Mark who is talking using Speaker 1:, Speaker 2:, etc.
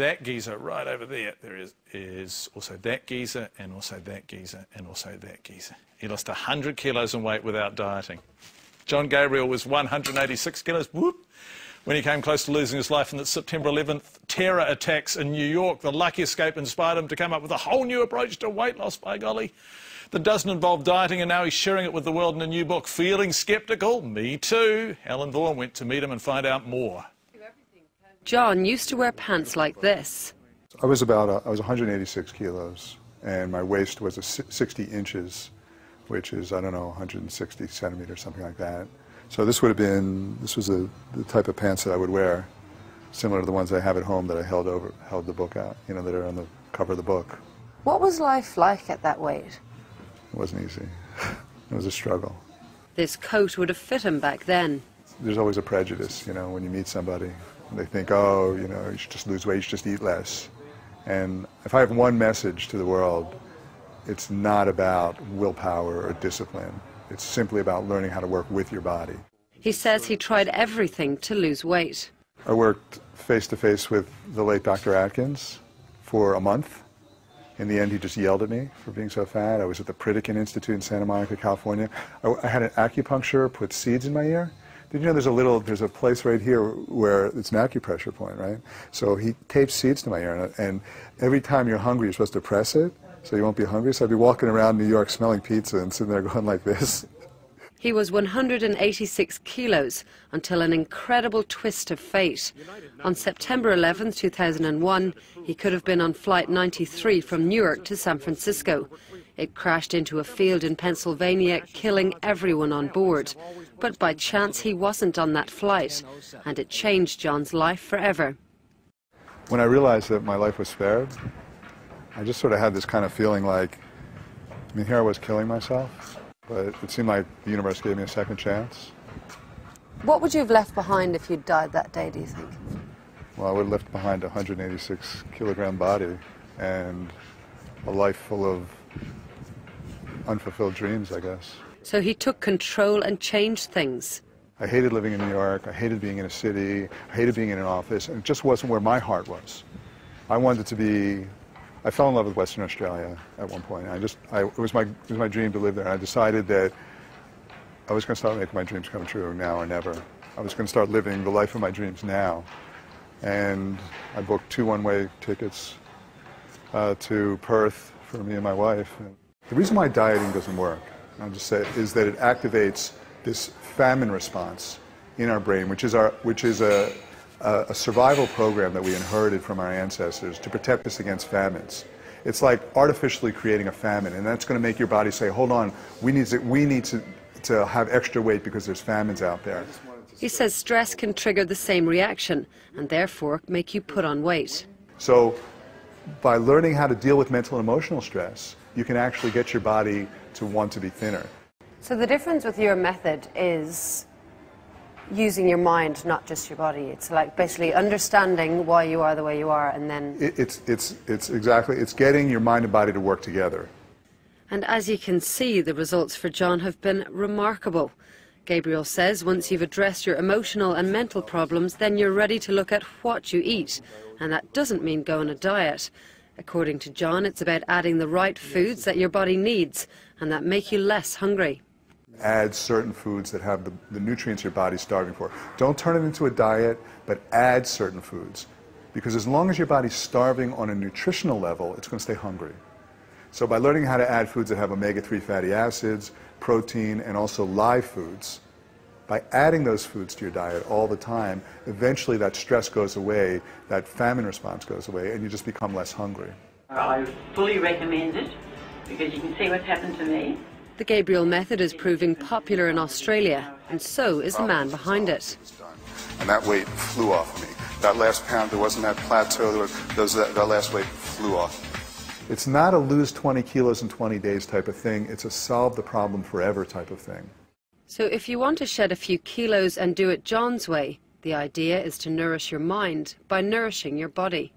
Speaker 1: that geezer right over there. There is also that geezer, and also that geezer, and also that geezer. He lost 100 kilos in weight without dieting. Jon Gabriel was 186 kilos, whoop, when he came close to losing his life in the September 11th terror attacks in New York. The lucky escape inspired him to come up with a whole new approach to weight loss, by golly, that doesn't involve dieting, and now he's sharing it with the world in a new book. Feeling sceptical? Me too. Helen Vaughan went to meet him and find out more.
Speaker 2: Jon used to wear pants like this.
Speaker 3: I was 186 kilos, and my waist was 60 inches, which is, I don't know, 160 centimeters, something like that. So this was the type of pants that I would wear, similar to the ones I have at home that I held the book out, you know, that are on the cover of the book.
Speaker 2: What was life like at that weight?
Speaker 3: It wasn't easy. It was a struggle.
Speaker 2: This coat would have fit him back then.
Speaker 3: There's always a prejudice, you know, when you meet somebody. They think, oh, you know, you should just lose weight, you should just eat less. And if I have one message to the world, it's not about willpower or discipline. It's simply about learning how to work with your body.
Speaker 2: He says he tried everything to lose weight.
Speaker 3: I worked face-to-face with the late Dr. Atkins for a month. In the end, he just yelled at me for being so fat. I was at the Pritikin Institute in Santa Monica, California. I had an acupuncture put seeds in my ear. Did you know there's a place right here where it's an acupressure point, right? So he taped seeds to my ear, and every time you're hungry, you're supposed to press it, so you won't be hungry. So I'd be walking around New York smelling pizza and sitting there going like this.
Speaker 2: He was 186 kilos until an incredible twist of fate. On September 11, 2001, he could have been on Flight 93 from Newark to San Francisco. It crashed into a field in Pennsylvania, killing everyone on board. But by chance, he wasn't on that flight, and it changed Jon's life forever.
Speaker 3: When I realized that my life was spared, I just sort of had this kind of feeling like, I mean, here I was killing myself, but it seemed like the universe gave me a second chance.
Speaker 2: What would you have left behind if you'd died that day, do you think?
Speaker 3: Well, I would have left behind a 186-kilogram body and a life full of unfulfilled dreams, I guess.
Speaker 2: So he took control and changed things.
Speaker 3: I hated living in New York, I hated being in a city, I hated being in an office, and it just wasn't where my heart was. I wanted to be, I fell in love with Western Australia at one point. It was my dream to live there, and I decided that I was going to start making my dreams come true, now or never. I was going to start living the life of my dreams now. And I booked 2 one-way tickets to Perth for me and my wife. And the reason why dieting doesn't work, I'll just say, is that it activates this famine response in our brain, which is a survival program that we inherited from our ancestors to protect us against famines. It's like artificially creating a famine, and that's going to make your body say, hold on, we need to have extra weight because there's famines out there.
Speaker 2: He says stress can trigger the same reaction and therefore make you put on weight.
Speaker 3: So by learning how to deal with mental and emotional stress, you can actually get your body to want to be thinner.
Speaker 2: So the difference with your method is using your mind, not just your body. It's like basically understanding why you are the way you are, and then...
Speaker 3: It's getting your mind and body to work together.
Speaker 2: And as you can see, the results for Jon have been remarkable. Gabriel says once you've addressed your emotional and mental problems, then you're ready to look at what you eat. And that doesn't mean go on a diet. According to Jon, it's about adding the right foods that your body needs and that make you less hungry.
Speaker 3: Add certain foods that have the nutrients your body's starving for. Don't turn it into a diet, but add certain foods. Because as long as your body's starving on a nutritional level, it's going to stay hungry. So by learning how to add foods that have omega-3 fatty acids, protein, and also live foods, by adding those foods to your diet all the time, eventually that stress goes away, that famine response goes away, and you just become less hungry.
Speaker 4: I fully recommend it because you can see what's happened to me.
Speaker 2: The Gabriel method is proving popular in Australia, and so is the man behind it.
Speaker 3: And that weight flew off me. That last pound, there wasn't that plateau, that last weight flew off. It's not a lose 20 kilos in 20 days type of thing. It's a solve the problem forever type of thing.
Speaker 2: So if you want to shed a few kilos and do it Jon's way, the idea is to nourish your mind by nourishing your body.